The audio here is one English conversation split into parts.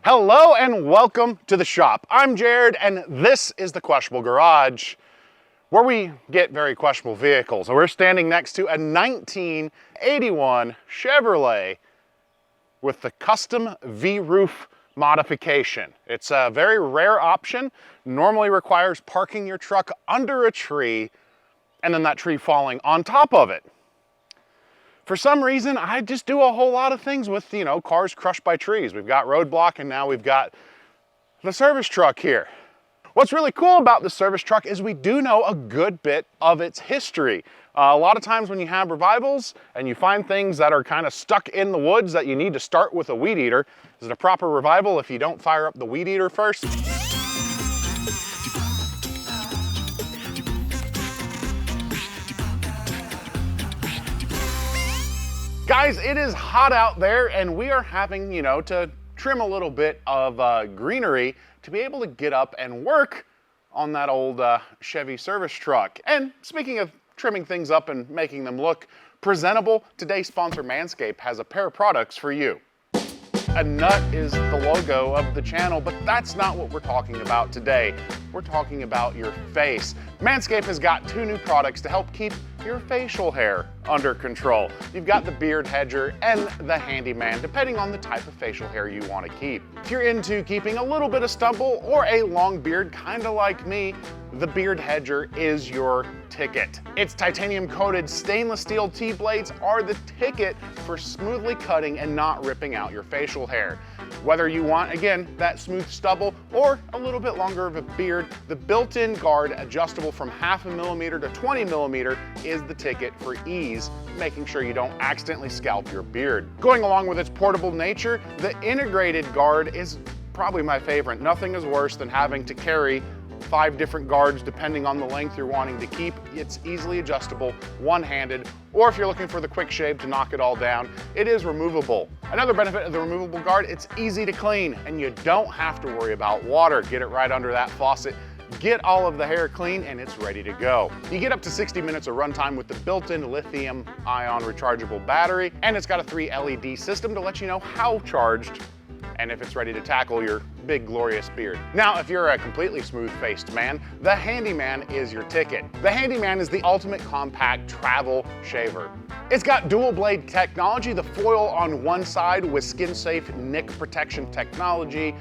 Hello and welcome to the shop. I'm Jared and this is the Questionable Garage, where we get very questionable vehicles. And we're standing next to a 1981 Chevrolet with the custom V-roof modification. It's a very rare option, normally requires parking your truck under a tree and then that tree falling on top of it. For some reason, I just do a whole lot of things with, cars crushed by trees. We've got roadblock and now we've got the service truck here. What's really cool about the service truck is we do know a good bit of its history. A lot of times when you have revivals and you find things that are kind of stuck in the woods that you need to start with a weed eater, is it a proper revival if you don't fire up the weed eater first? Guys, it is hot out there and we are having, to trim a little bit of greenery to be able to get up and work on that old Chevy service truck. And speaking of trimming things up and making them look presentable, today's sponsor Manscaped has a pair of products for you. A nut is the logo of the channel, but that's not what we're talking about today. We're talking about your face. Manscaped has got two new products to help keep your facial hair under control. You've got the Beard Hedger and the Handyman, depending on the type of facial hair you want to keep. If you're into keeping a little bit of stubble or a long beard, kind of like me, the Beard Hedger is your ticket. Its titanium coated stainless steel T-blades are the ticket for smoothly cutting and not ripping out your facial hair. Whether you want, again, that smooth stubble or a little bit longer of a beard, the built-in guard adjustable from 0.5 millimeter to 20 millimeter is the ticket for ease, making sure you don't accidentally scalp your beard. Going along with its portable nature, the integrated guard is probably my favorite. Nothing is worse than having to carry 5 different guards depending on the length you're wanting to keep. It's easily adjustable, one-handed, or if you're looking for the quick shave to knock it all down, it is removable. Another benefit of the removable guard, it's easy to clean and you don't have to worry about water. Get it right under that faucet, get all of the hair clean and it's ready to go. You get up to 60 minutes of runtime with the built-in lithium-ion rechargeable battery, and it's got a 3 LED system to let you know how charged and if it's ready to tackle your big glorious beard. Now, if you're a completely smooth-faced man, the Handyman is your ticket. The Handyman is the ultimate compact travel shaver. It's got dual blade technology, the foil on one side with skin-safe nick protection technology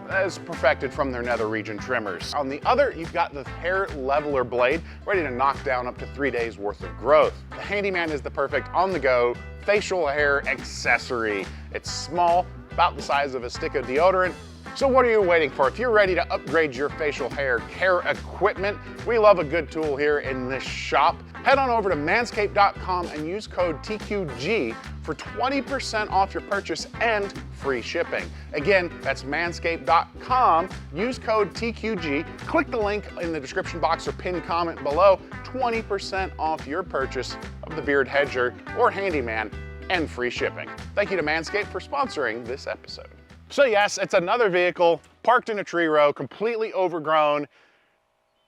as perfected from their nether region trimmers. On the other, you've got the hair leveler blade ready to knock down up to 3 days worth of growth. The Handyman is the perfect on-the-go facial hair accessory. It's small, about the size of a stick of deodorant. So what are you waiting for? If you're ready to upgrade your facial hair care equipment, we love a good tool here in this shop. Head on over to manscaped.com and use code TQG for 20% off your purchase and free shipping. Again, that's manscaped.com. Use code TQG. Click the link in the description box or pinned comment below. 20% off your purchase of the Beard Hedger or Handyman and free shipping. Thank you to Manscaped for sponsoring this episode. So yes, it's another vehicle parked in a tree row, completely overgrown,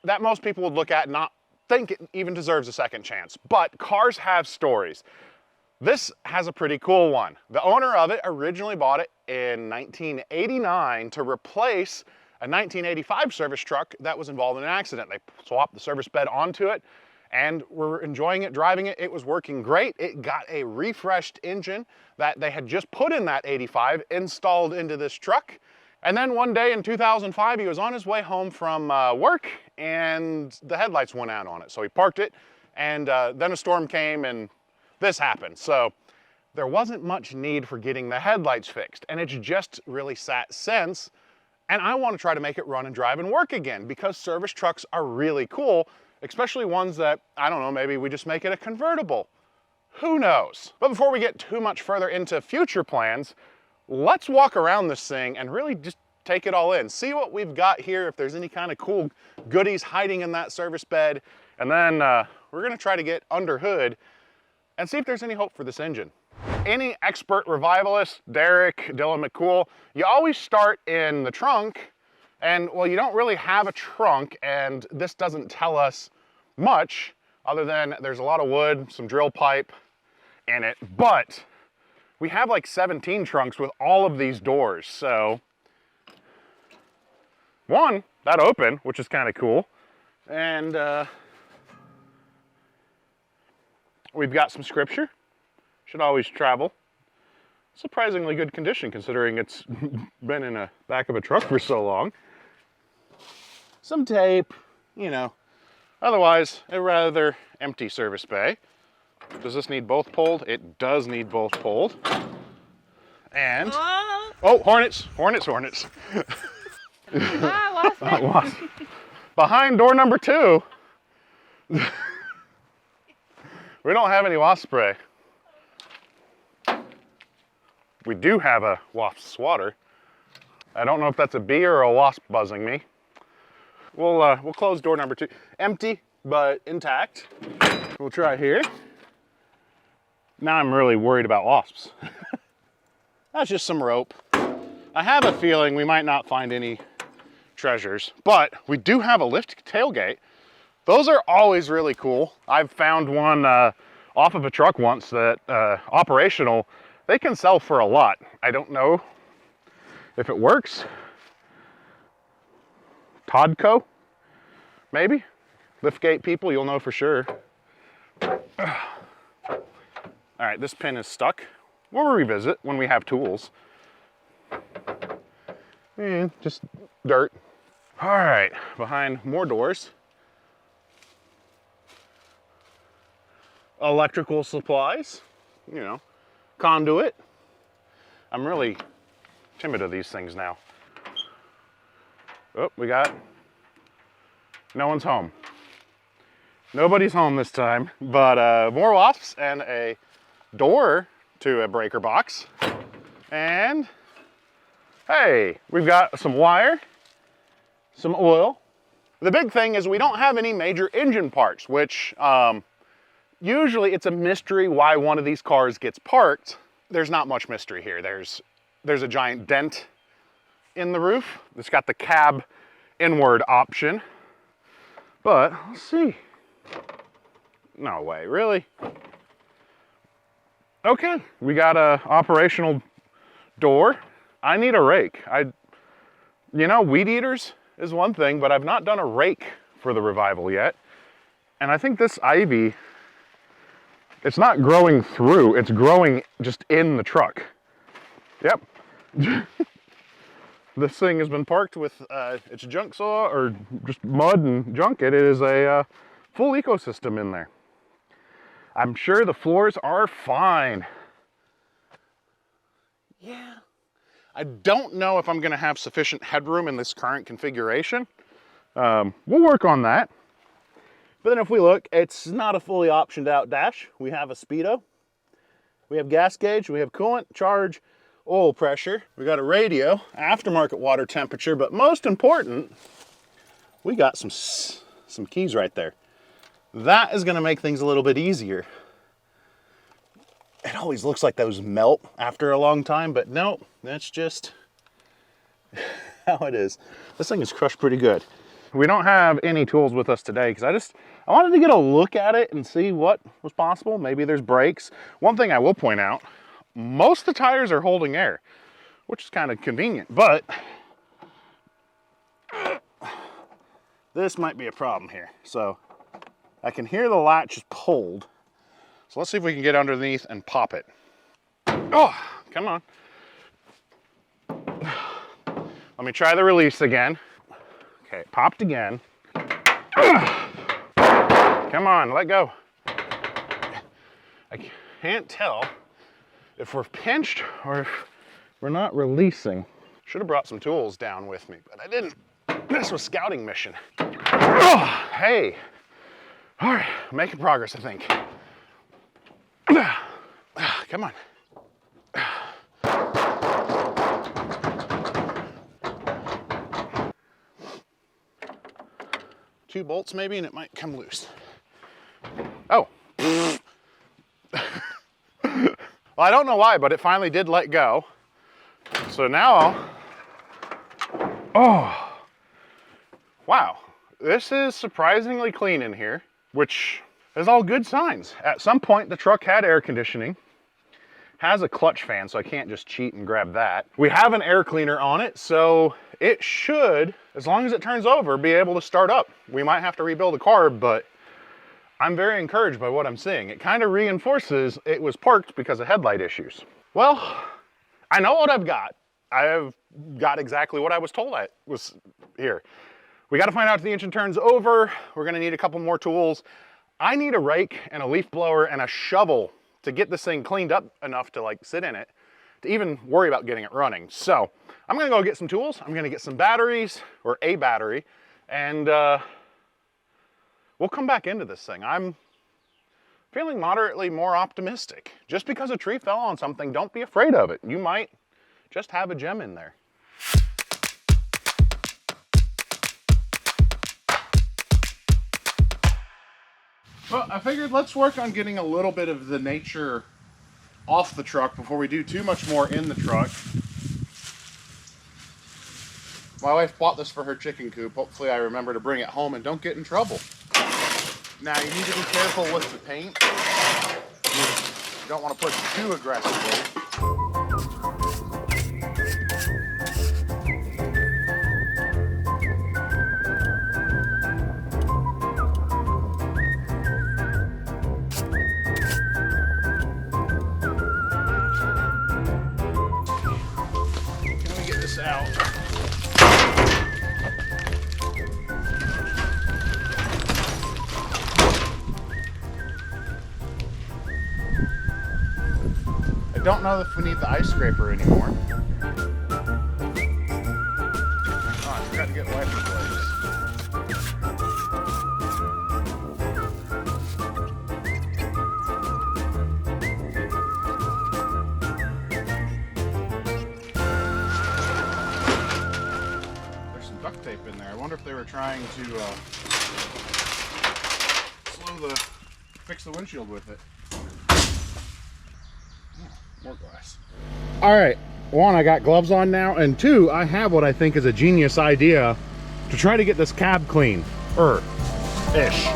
that most people would look at and not think it even deserves a second chance. But cars have stories. This has a pretty cool one. The owner of it originally bought it in 1989 to replace a 1985 service truck that was involved in an accident. They swapped the service bed onto it and were enjoying it, driving it. It was working great. It got a refreshed engine that they had just put in that 85 installed into this truck. And then one day in 2005, he was on his way home from work and the headlights went out on it. So he parked it and then a storm came and this happened. So there wasn't much need for getting the headlights fixed, and it's just really sat since. And I want to try to make it run and drive and work again because service trucks are really cool, especially ones that, I don't know, maybe we just make it a convertible. Who knows? But before we get too much further into future plans, let's walk around this thing and really just take it all in. See what we've got here, if there's any kind of cool goodies hiding in that service bed. And then we're gonna try to get under hood and see if there's any hope for this engine. Any expert revivalist, Derek, Dylan McCool, you always start in the trunk. And well, you don't really have a trunk, and this doesn't tell us much other than there's a lot of wood, some drill pipe in it, but we have like 17 trunks with all of these doors. So one, that open, which is kind of cool. And we've got some scripture. Should always travel. Surprisingly good condition considering it's been in the back of a truck for so long. Some tape, you know. Otherwise, a rather empty service bay. Does this need both pulled? It does need both pulled. And, oh, hornets, hornets, hornets. Wasp. Behind door number 2, we don't have any wasp spray. We do have a wasp swatter. I don't know if that's a bee or a wasp buzzing me. We'll close door number 2. Empty, but intact. We'll try here. Now I'm really worried about wasps. That's just some rope. I have a feeling we might not find any treasures, but we do have a lift tailgate. Those are always really cool. I've found one off of a truck once that operational. They can sell for a lot. I don't know if it works. Toddco, maybe? Liftgate people, you'll know for sure. All right, this pin is stuck. We'll revisit when we have tools. And just dirt. All right, behind more doors. Electrical supplies, you know, conduit. I'm really timid of these things now. Oh, we got, no one's home. Nobody's home this time, but more wasps and a door to a breaker box. And hey, we've got some wire, some oil. The big thing is we don't have any major engine parts, which usually it's a mystery why one of these cars gets parked. There's not much mystery here. There's a giant dent in the roof. It's got the cab inward option. But let's see. No way, really? Okay, we got a operational door. I need a rake. You know, weed eaters is one thing, but I've not done a rake for the revival yet. And I think this ivy, it's not growing through, it's growing just in the truck. Yep. This thing has been parked with its junk saw or just mud and junk. It is a full ecosystem in there. I'm sure the floors are fine. Yeah. I don't know if I'm gonna have sufficient headroom in this current configuration. We'll work on that. But then if we look, it's not a fully optioned out dash. We have a speedo. We have gas gauge, we have coolant, charge, oil pressure. We got a radio, aftermarket water temperature, but most important, we got some keys right there. That is gonna make things a little bit easier. It always looks like those melt after a long time, but no, that's just how it is. This thing is crushed pretty good. We don't have any tools with us today because I wanted to get a look at it and see what was possible. Maybe there's brakes. One thing I will point out, most of the tires are holding air, which is kind of convenient, but this might be a problem here. So I can hear the latch is pulled. So let's see if we can get underneath and pop it. Oh, come on. Let me try the release again. Okay, popped again. Come on, let go. I can't tell if we're pinched or if we're not releasing. Should have brought some tools down with me, but I didn't. This was scouting mission. Oh, hey. All right, making progress, I think. Come on. 2 bolts maybe, and it might come loose. Oh. Well, I don't know why, but it finally did let go. So now, oh, wow. This is surprisingly clean in here, which is all good signs. At some point, the truck had air conditioning, has a clutch fan, so I can't just cheat and grab that. We have an air cleaner on it, so it should, as long as it turns over, be able to start up. We might have to rebuild the carb, but I'm very encouraged by what I'm seeing. It kind of reinforces it was parked because of headlight issues. Well, I know what I've got. I have got exactly what I was told I was here. We got to find out if the engine turns over. We're going to need a couple more tools. I need a rake and a leaf blower and a shovel to get this thing cleaned up enough to like sit in it, to even worry about getting it running. So I'm going to go get some tools. I'm going to get some batteries, or a battery, and we'll come back into this thing. I'm feeling moderately more optimistic. Just because a tree fell on something, don't be afraid of it. You might just have a gem in there. Well, I figured let's work on getting a little bit of the nature off the truck before we do too much more in the truck. My wife bought this for her chicken coop. Hopefully I remember to bring it home and don't get in trouble. Now you need to be careful with the paint. You don't want to push too aggressively. Out. I don't know if we need the ice scraper anymore. Oh, I forgot to get wiper blades. Tape in there. I wonder if they were trying to fix the windshield with it. Oh, more glass. All right, one, I got gloves on now, and two, I have what I think is a genius idea to try to get this cab clean, ish.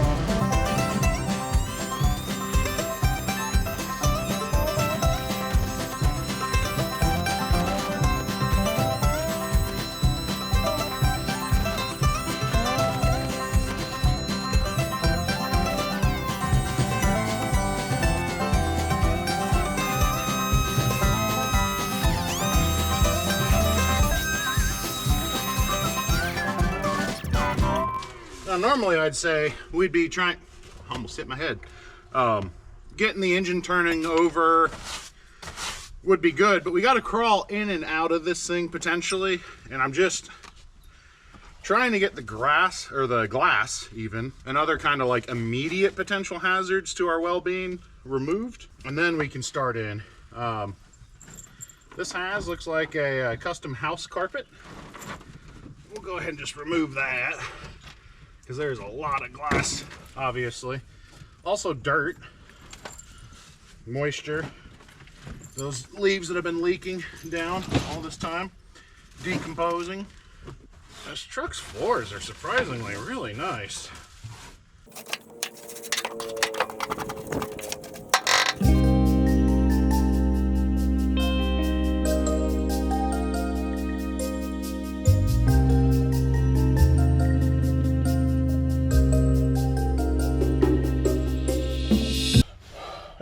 Now, normally I'd say we'd be trying, I almost hit my head, getting the engine turning over would be good, but we got to crawl in and out of this thing potentially, and I'm just trying to get the grass, or the glass even, and other kind of like immediate potential hazards to our well-being removed, and then we can start in. This looks like a custom house carpet. We'll go ahead and just remove that, because there's a lot of glass, obviously. Also dirt, moisture, those leaves that have been leaking down all this time, decomposing. This truck's floors are surprisingly really nice.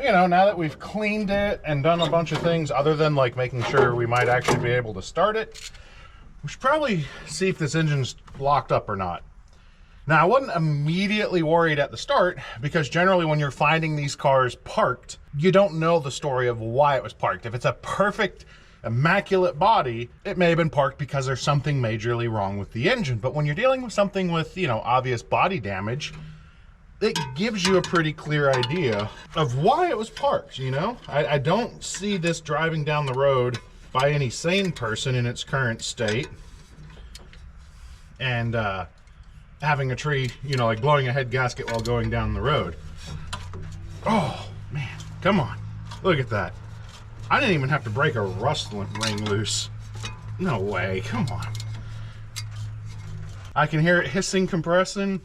You know, now that we've cleaned it and done a bunch of things other than like making sure we might actually be able to start it, we should probably see if this engine's locked up or not. Now, I wasn't immediately worried at the start, because generally when you're finding these cars parked, you don't know the story of why it was parked. If it's a perfect, immaculate body, it may have been parked because there's something majorly wrong with the engine. But when you're dealing with something with, you know, obvious body damage, it gives you a pretty clear idea of why it was parked, you know? I don't see this driving down the road by any sane person in its current state and having a tree, you know, like blowing a head gasket while going down the road. Oh, man, come on. Look at that. I didn't even have to break a rust ring loose. No way, come on. I can hear it hissing, compressing.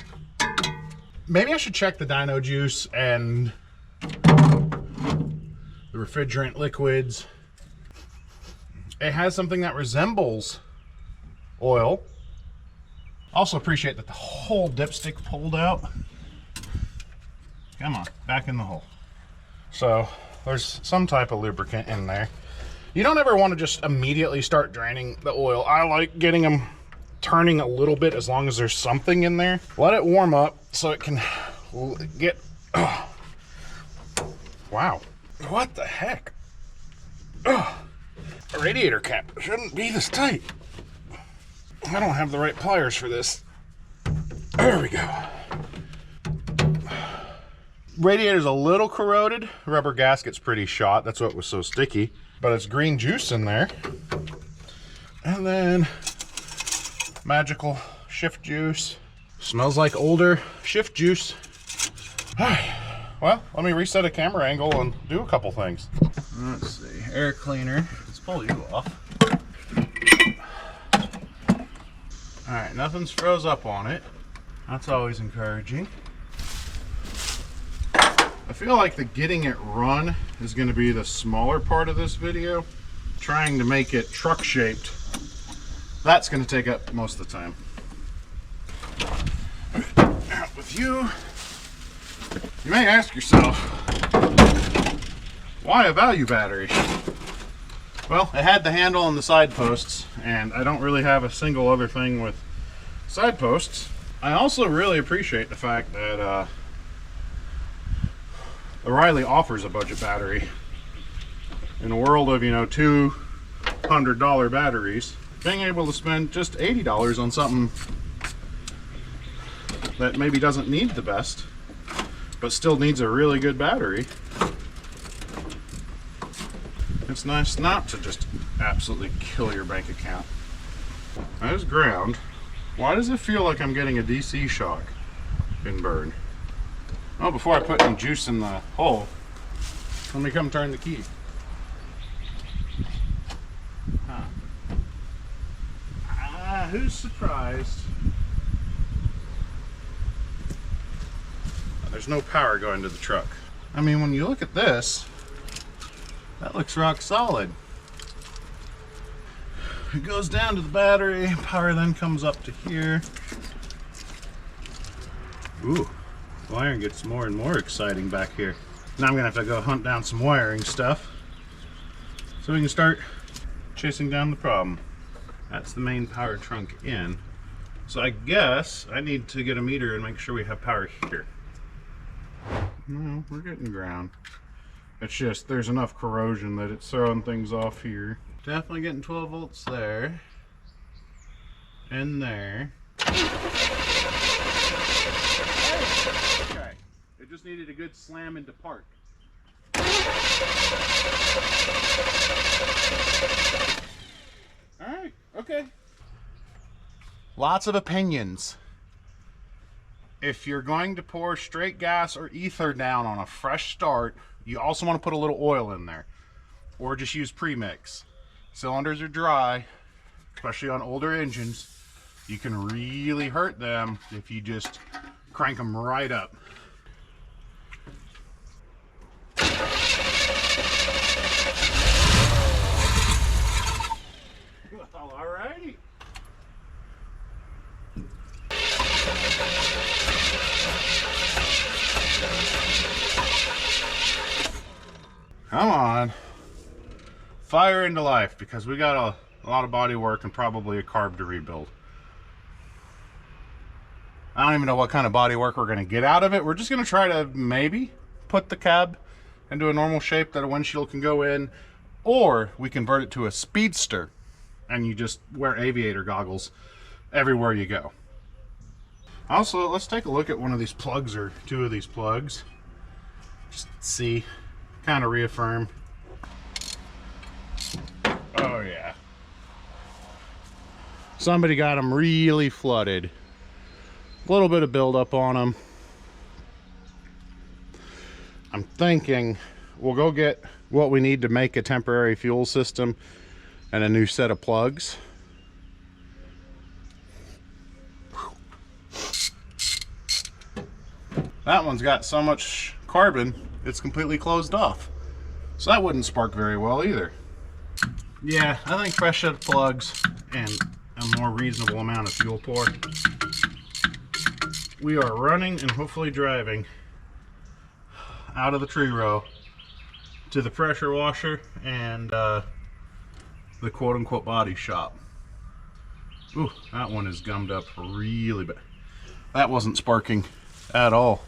Maybe I should check the dyno juice and the refrigerant liquids. It has something that resembles oil. Also appreciate that the whole dipstick pulled out. Come on, back in the hole. So there's some type of lubricant in there. You don't ever want to just immediately start draining the oil. I like getting them turning a little bit as long as there's something in there. Let it warm up so it can get, wow, what the heck? A radiator cap shouldn't be this tight. I don't have the right pliers for this. There we go. Radiator's a little corroded. Rubber gasket's pretty shot. That's what was so sticky. But it's green juice in there. And then magical shift juice. Smells like older shift juice. Well, let me reset a camera angle and do a couple things. Let's see, air cleaner. Let's pull you off. All right, nothing's froze up on it. That's always encouraging. I feel like the getting it run is going to be the smaller part of this video. Trying to make it truck shaped, that's going to take up most of the time. Out with you. You may ask yourself, why a value battery? Well, it had the handle and the side posts, and I don't really have a single other thing with side posts. I also really appreciate the fact that O'Reilly offers a budget battery. In a world of, you know, $200 batteries, being able to spend just $80 on something that maybe doesn't need the best, but still needs a really good battery. It's nice not to just absolutely kill your bank account. That is ground. Why does it feel like I'm getting a DC shock in burn? Oh, before I put any juice in the hole, let me come turn the key. Who's surprised? There's no power going to the truck. I mean, when you look at this, that looks rock solid. It goes down to the battery, power then comes up to here. Ooh, wiring gets more and more exciting back here. Now I'm gonna have to go hunt down some wiring stuff so we can start chasing down the problem. That's the main power trunk in. So I guess I need to get a meter and make sure we have power here. No, we're getting ground. It's just there's enough corrosion that it's throwing things off here. Definitely getting 12 volts there. And there. Okay. It just needed a good slam into park. Alright, okay. Lots of opinions. If you're going to pour straight gas or ether down on a fresh start, you also want to put a little oil in there. Or just use premix. Cylinders are dry, especially on older engines. You can really hurt them if you just crank them right up. Alrighty. Come on. Fire into life, because we got a lot of body work and probably a carb to rebuild. I don't even know what kind of body work we're going to get out of it. We're just going to try to maybe put the cab into a normal shape that a windshield can go in, or we convert it to a speedster and you just wear aviator goggles everywhere you go. Also, let's take a look at one of these plugs, or two of these plugs. Just see, kind of reaffirm. Oh yeah. Somebody got them really flooded. A little bit of buildup on them. I'm thinking we'll go get what we need to make a temporary fuel system and a new set of plugs. That one's got so much carbon, it's completely closed off. So that wouldn't spark very well either. Yeah, I think fresh set of plugs and a more reasonable amount of fuel pour. We are running and hopefully driving out of the tree row to the pressure washer and the quote-unquote body shop. Ooh, that one is gummed up really bad. That wasn't sparking at all.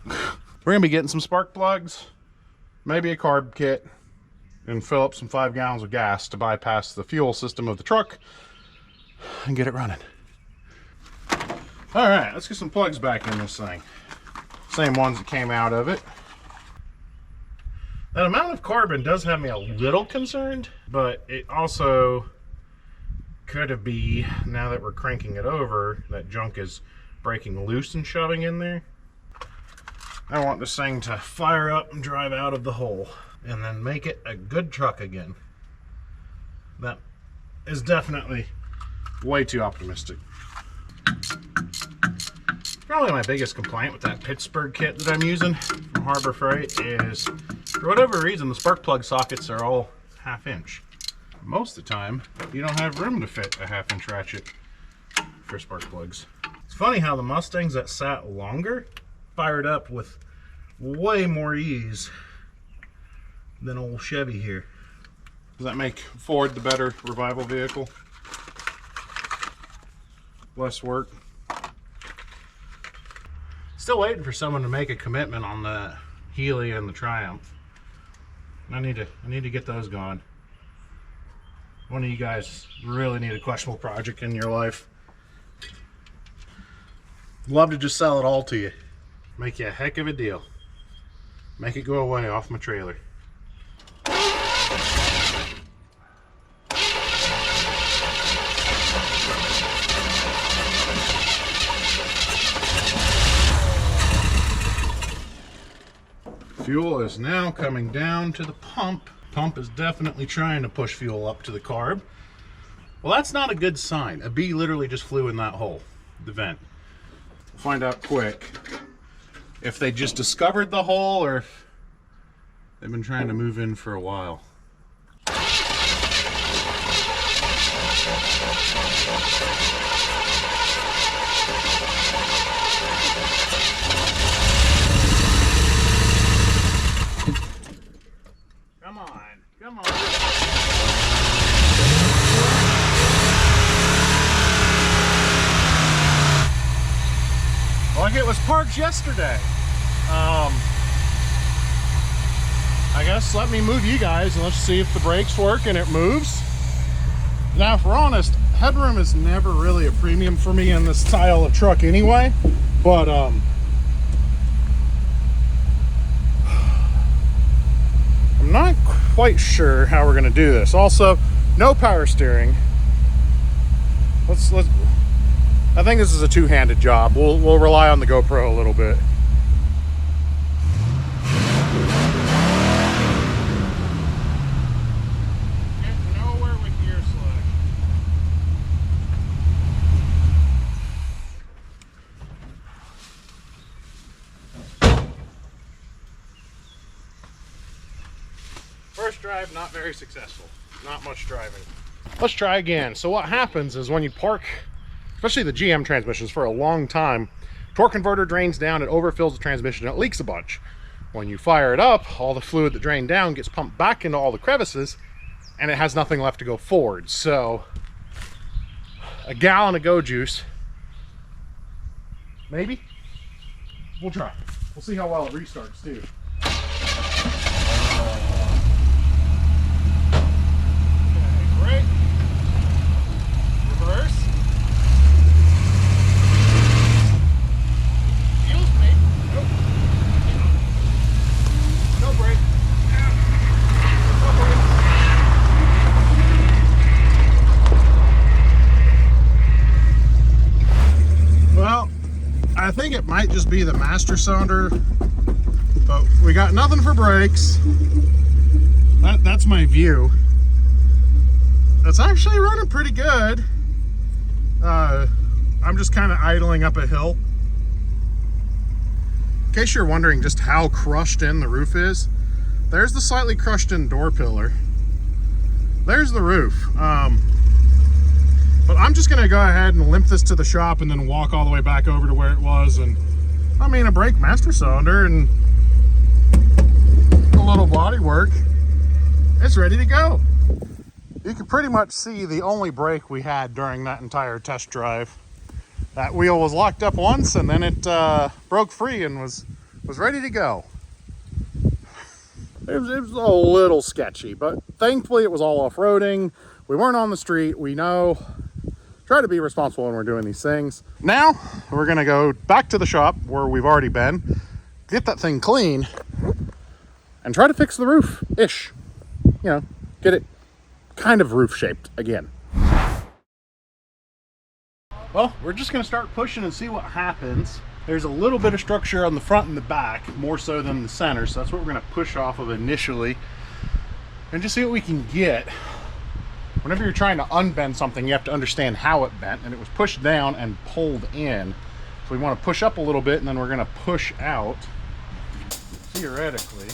We're gonna be getting some spark plugs, maybe a carb kit, and fill up some 5 gallons of gas to bypass the fuel system of the truck and get it running. All right, let's get some plugs back in this thing. Same ones that came out of it. That amount of carbon does have me a little concerned, but it also could be, now that we're cranking it over, that junk is breaking loose and shoving in there. I want this thing to fire up and drive out of the hole and then make it a good truck again. That is definitely way too optimistic. Probably my biggest complaint with that Pittsburgh kit that I'm using from Harbor Freight is, for whatever reason, the spark plug sockets are all 1/2 inch. Most of the time, you don't have room to fit a 1/2 inch ratchet for spark plugs. It's funny how the Mustangs that sat longer fired up with way more ease than old Chevy here. Does that make Ford the better revival vehicle? Less work. Still waiting for someone to make a commitment on the Healy and the Triumph. I need to get those going. One of you guys really need a questionable project in your life. Love to just sell it all to you. Make you a heck of a deal. Make it go away off my trailer. Fuel is now coming down to the pump. Pump is definitely trying to push fuel up to the carb. Well, that's not a good sign. A bee literally just flew in that hole, the vent. We'll find out quick if they just discovered the hole or if they've been trying to move in for a while. Come on, come on. Like it was parked yesterday. I guess let me move you guys and let's see if the brakes work and it moves. Now, if we're honest, headroom is never really a premium for me in this style of truck anyway, but I'm not quite sure how we're gonna do this. Also, no power steering. Let's I think this is a two-handed job. We'll rely on the GoPro a little bit. Get nowhere with gear select. First drive, not very successful. Not much driving. Let's try again. So what happens is when you park, especially the GM transmissions, for a long time, torque converter drains down, it overfills the transmission, and it leaks a bunch. When you fire it up, all the fluid that drained down gets pumped back into all the crevices, and it has nothing left to go forward. So a gallon of go juice, maybe? We'll try. We'll see how well it restarts too. Okay, brake, reverse. I think it might just be the master cylinder, but we got nothing for brakes. That's my view. It's actually running pretty good. I'm just kind of idling up a hill. In case you're wondering just how crushed in the roof is, there's the slightly crushed in door pillar. There's the roof. But I'm just gonna go ahead and limp this to the shop and then walk all the way back over to where it was. And I mean, a brake master cylinder and a little body work, it's ready to go. You can pretty much see the only brake we had during that entire test drive. That wheel was locked up once and then it broke free and was ready to go. It was a little sketchy, but thankfully it was all off-roading. We weren't on the street. We know. Try to be responsible when we're doing these things. Now we're gonna go back to the shop where we've already been, get that thing clean, and try to fix the roof-ish. You know, get it kind of roof-shaped again. Well, we're just gonna start pushing and see what happens. There's a little bit of structure on the front and the back, more so than the center, so that's what we're gonna push off of initially and just see what we can get. Whenever you're trying to unbend something, you have to understand how it bent, and it was pushed down and pulled in. So we want to push up a little bit, and then we're going to push out, theoretically.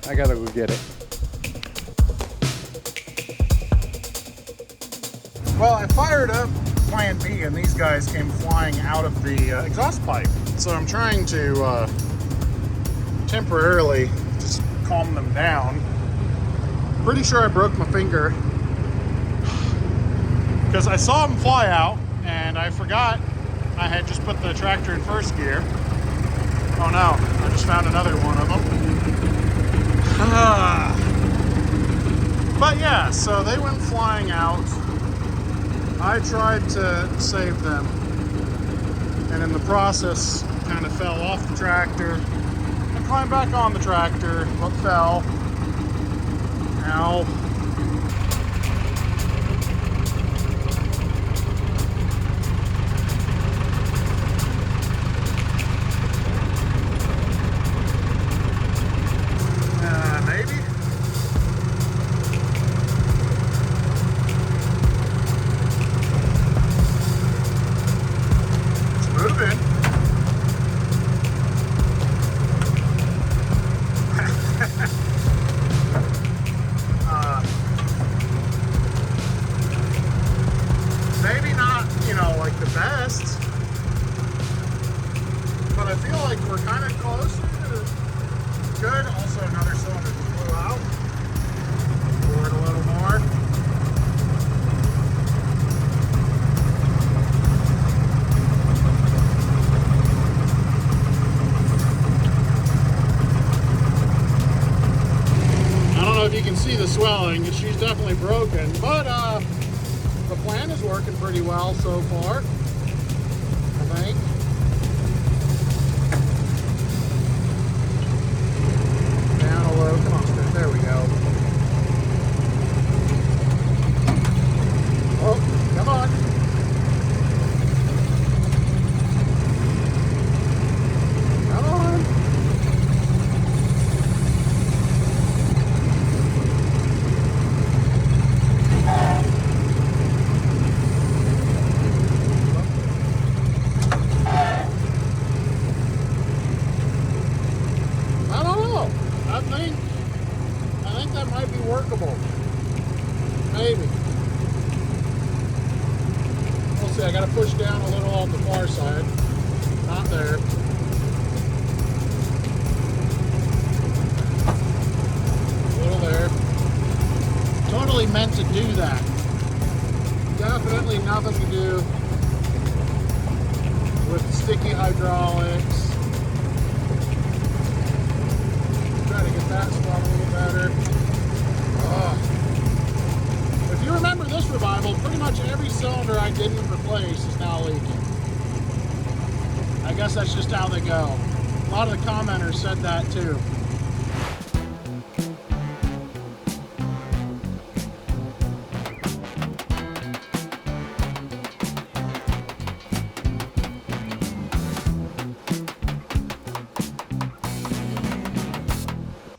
I gotta go get it. Well, I fired up plan B and these guys came flying out of the exhaust pipe. So I'm trying to temporarily just calm them down. Pretty sure I broke my finger because I saw them fly out and I forgot I had just put the tractor in first gear. Oh no, I just found another one of them. But yeah, so they went flying out. I tried to save them, and in the process kind of fell off the tractor and climbed back on the tractor, but fell. Ow. Maybe not, you know, like the best, but I feel like we're kind of closer to good. Also, another cylinder blew out. Forward a little more. I don't know if you can see the swelling. She's definitely broken, but the plan is working pretty well so far, I think. Down a low, come on, Spirit. There we go. Oh, come on. Come on. I think that might be workable. Maybe. We'll see. I got to push down a little on the far side. Not there. A little there. Totally meant to do that. Definitely nothing to do with sticky hydraulics. Try to get that spot a little better. If you remember this revival, pretty much every cylinder I didn't replace is now leaking. I guess that's just how they go. A lot of the commenters said that too.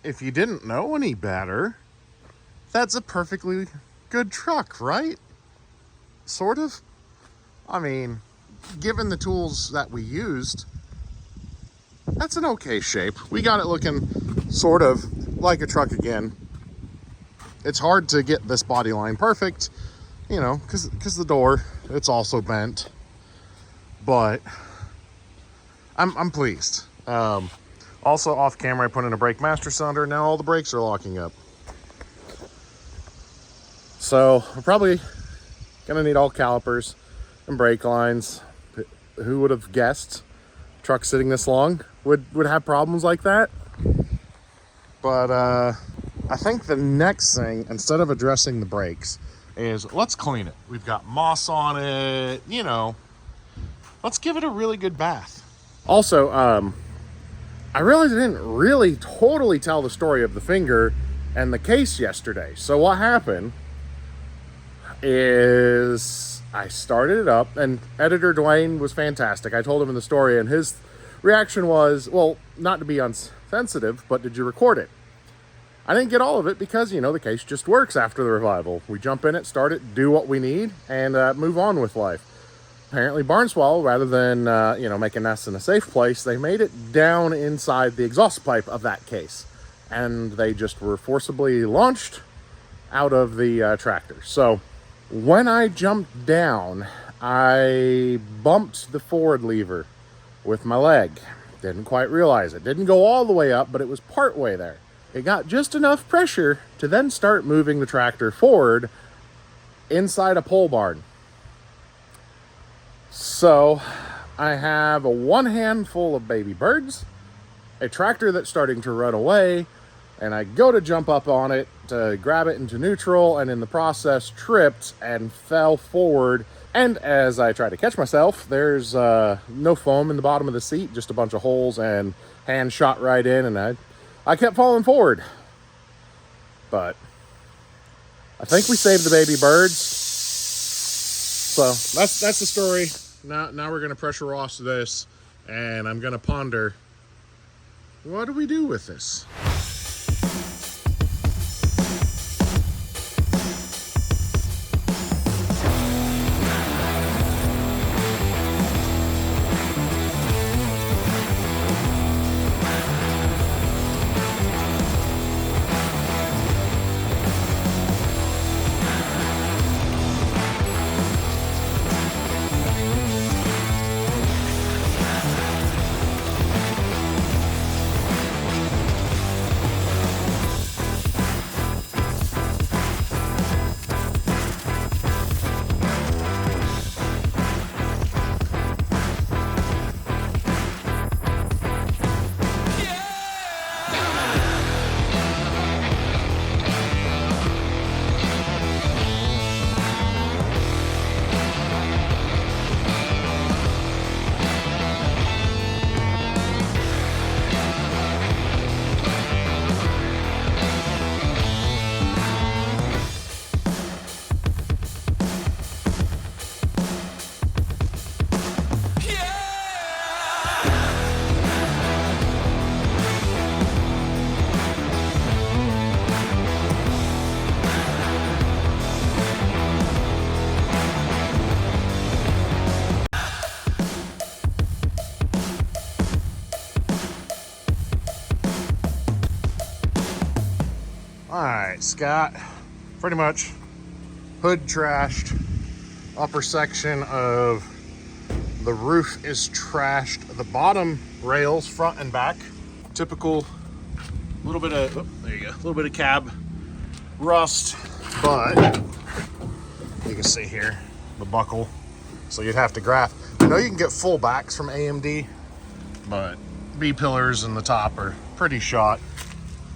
If you didn't know any better, that's a perfectly good truck, right? Sort of. I mean, given the tools that we used, that's an okay shape. We got it looking sort of like a truck again. It's hard to get this body line perfect, you know, because the door, it's also bent. But I'm pleased. Also off camera, I put in a brake master cylinder. Now all the brakes are locking up. So we're probably gonna need all calipers and brake lines. Who would have guessed truck sitting this long would have problems like that? But I think the next thing, instead of addressing the brakes, is let's clean it. We've got moss on it, you know. Let's give it a really good bath. Also, I realized I didn't really totally tell the story of the finger and the case yesterday. So what happened is I started it up, and editor Dwayne was fantastic. I told him in the story, and his reaction was, well, not to be insensitive, but did you record it? I didn't get all of it because, you know, the case just works after the revival. We jump in it, start it, do what we need, and move on with life. Apparently Barnswell, rather than, you know, make a nest in a safe place, they made it down inside the exhaust pipe of that case. And they just were forcibly launched out of the tractor. So when I jumped down, I bumped the forward lever with my leg. Didn't quite realize it. Didn't go all the way up, but it was part way there. It got just enough pressure to then start moving the tractor forward inside a pole barn. So I have a one handful of baby birds, a tractor that's starting to run away, and I go to jump up on it to grab it into neutral, and in the process tripped and fell forward. And as I try to catch myself, there's no foam in the bottom of the seat, just a bunch of holes, and hand shot right in, and I kept falling forward. But I think we saved the baby birds. So that's the story. Now we're gonna pressure wash this, and I'm gonna ponder, what do we do with this? All right, Scott, pretty much hood trashed, upper section of the roof is trashed, the bottom rails, front and back, typical little bit of, oh, there you go, a little bit of cab rust, but you can see here, the buckle, so you'd have to graft. I know you can get full backs from AMD, but B-pillars in the top are pretty shot.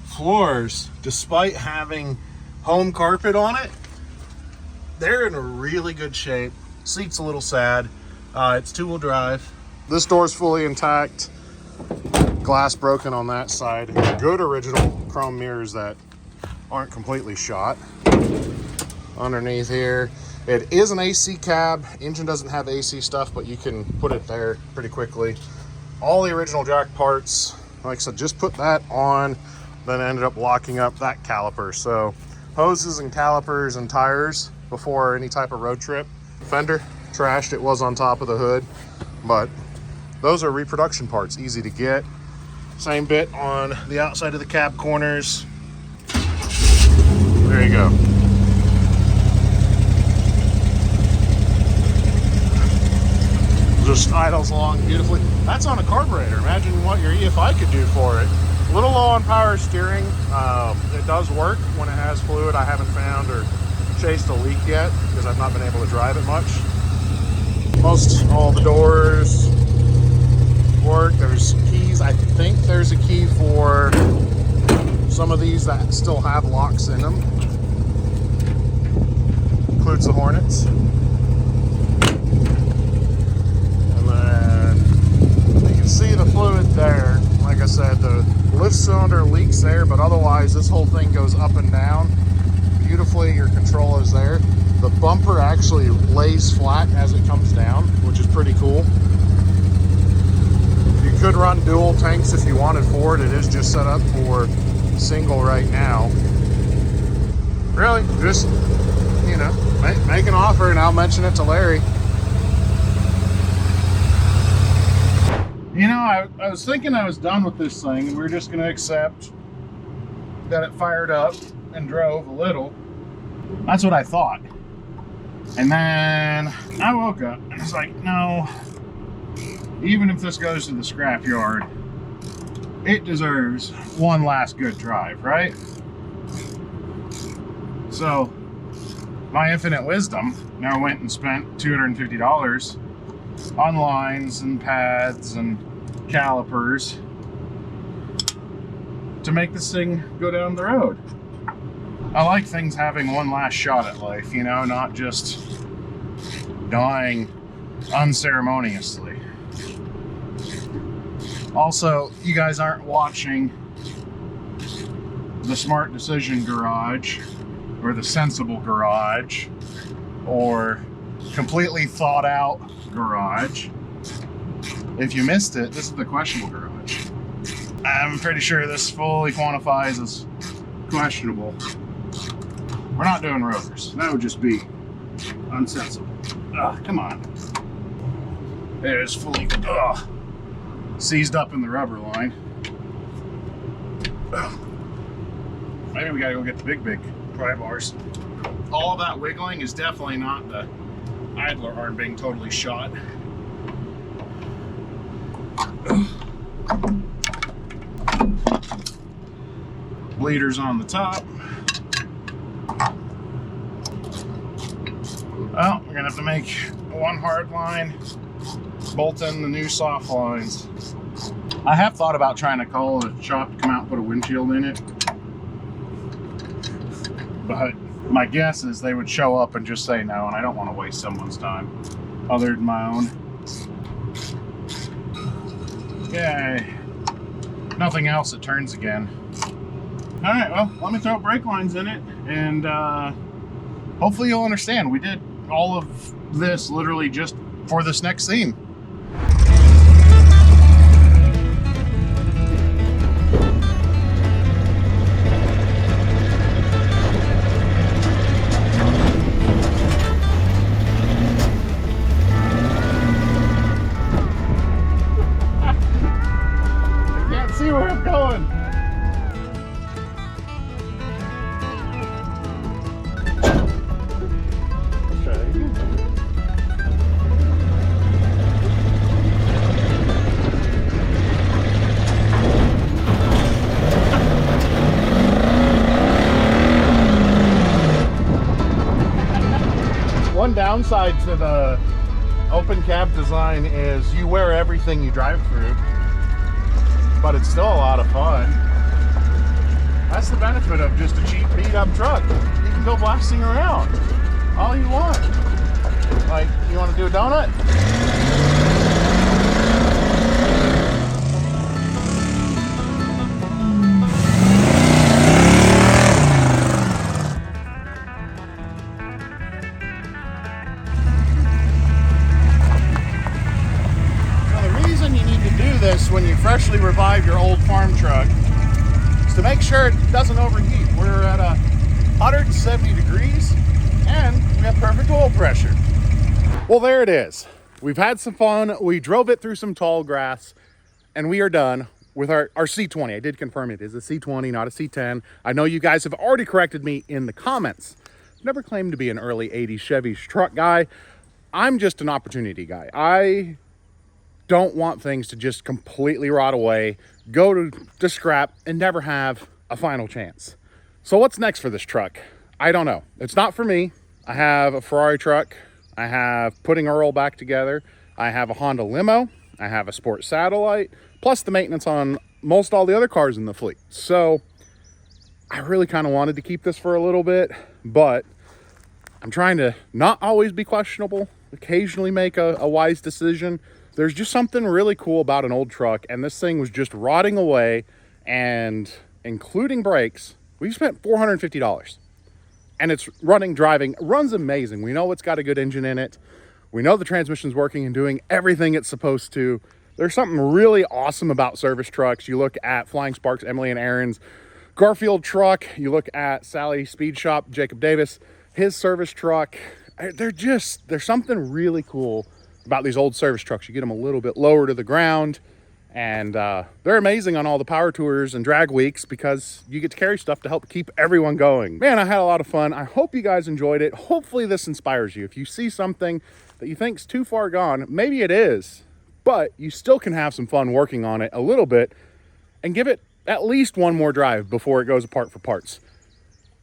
Floors, despite having home carpet on it, they're in a really good shape. Seat's a little sad. It's two-wheel drive, this door's fully intact. Glass broken on that side. Good original chrome mirrors that aren't completely shot. Underneath here, it is an AC cab. Engine doesn't have AC stuff, but you can put it there pretty quickly. All the original jack parts, like I said, just put that on, then ended up locking up that caliper. So hoses and calipers and tires before any type of road trip. Fender, trashed, it was on top of the hood, but those are reproduction parts, easy to get. Same bit on the outside of the cab corners. There you go. Just idles along beautifully. That's on a carburetor. Imagine what your EFI could do for it. A little low on power steering. It does work when it has fluid. I haven't found or chased a leak yet because I've not been able to drive it much. Most all the doors work. There's keys. I think there's a key for some of these that still have locks in them. Includes the Hornets. See the fluid there. Like I said, the lift cylinder leaks there, but otherwise this whole thing goes up and down beautifully. Your control is there. The bumper actually lays flat as it comes down, which is pretty cool. You could run dual tanks if you wanted for it. It is just set up for single right now. Really, just, you know, make an offer and I'll mention it to Larry. You know, I was thinking I was done with this thing and we were just going to accept that it fired up and drove a little. That's what I thought. And then I woke up and it's like, no, even if this goes to the scrap yard, it deserves one last good drive, right? So my infinite wisdom now went and spent $250 on lines and pads and calipers to make this thing go down the road. I like things having one last shot at life, you know, not just dying unceremoniously. Also, you guys aren't watching the Smart Decision Garage or the Sensible Garage or Completely Thought Out Garage. If you missed it, this is the questionable garage. I'm pretty sure this fully quantifies as questionable. We're not doing rotors. That would just be unsensible. Ugh, come on. It is fully seized up in the rubber line. Ugh. Maybe we gotta go get the big pry bars. All of that wiggling is definitely not the idler arm being totally shot. Bleeders on the top. Well, we're gonna have to make one hard line, bolt in the new soft lines. I have thought about trying to call a shop to come out and put a windshield in it, but my guess is they would show up and just say no, and I don't want to waste someone's time other than my own. Yay. Nothing else, it turns again. Alright, well, let me throw brake lines in it, and hopefully you'll understand. We did all of this literally just for this next scene. One downside to the open cab design is you wear everything you drive through, but it's still a lot of fun. That's the benefit of just a cheap beat up truck. You can go blasting around all you want. Like, you want to do a donut? tips when you freshly revive your old farm truck is to make sure it doesn't overheat. We're at 170 degrees and we have perfect oil pressure. Well, there it is. We've had some fun. We drove it through some tall grass and we are done with our C20. I did confirm it is a C20, not a C10. I know you guys have already corrected me in the comments. I've never claimed to be an early 80s Chevy truck guy. I'm just an opportunity guy. I don't want things to just completely rot away, go to scrap, and never have a final chance. So what's next for this truck? I don't know. It's not for me. I have a Ferrari truck. I have putting Earl back together. I have a Honda limo. I have a Sport Satellite, plus the maintenance on most all the other cars in the fleet. So I really kind of wanted to keep this for a little bit, but I'm trying to not always be questionable, occasionally make a wise decision. There's just something really cool about an old truck, and this thing was just rotting away, and including brakes, we spent $450. And it's running, driving, runs amazing. We know it's got a good engine in it. We know the transmission's working and doing everything it's supposed to. There's something really awesome about service trucks. You look at Flying Sparks, Emily and Aaron's Garfield truck. You look at Sally Speed Shop, Jacob Davis, his service truck. There's something really cool about these old service trucks. You get them a little bit lower to the ground, and they're amazing on all the power tours and drag weeks because you get to carry stuff to help keep everyone going. Man, I had a lot of fun. I hope you guys enjoyed it. Hopefully this inspires you. If you see something that you think's too far gone, maybe it is, but you still can have some fun working on it a little bit and give it at least one more drive before it goes apart for parts.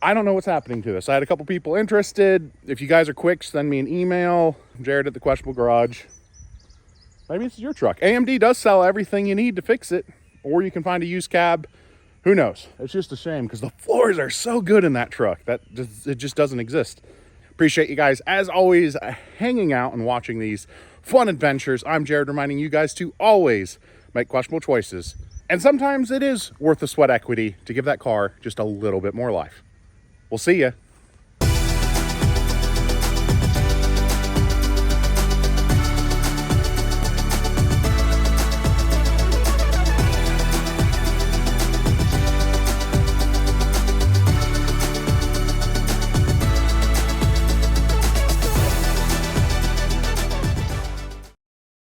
I don't know what's happening to this. I had a couple people interested. If you guys are quick, send me an email. Jared at the Questionable Garage. Maybe this is your truck. AMD does sell everything you need to fix it, or you can find a used cab. Who knows? It's just a shame because the floors are so good in that truck. It just doesn't exist. Appreciate you guys, as always, hanging out and watching these fun adventures. I'm Jared, reminding you guys to always make questionable choices. And sometimes it is worth the sweat equity to give that car just a little bit more life. We'll see ya.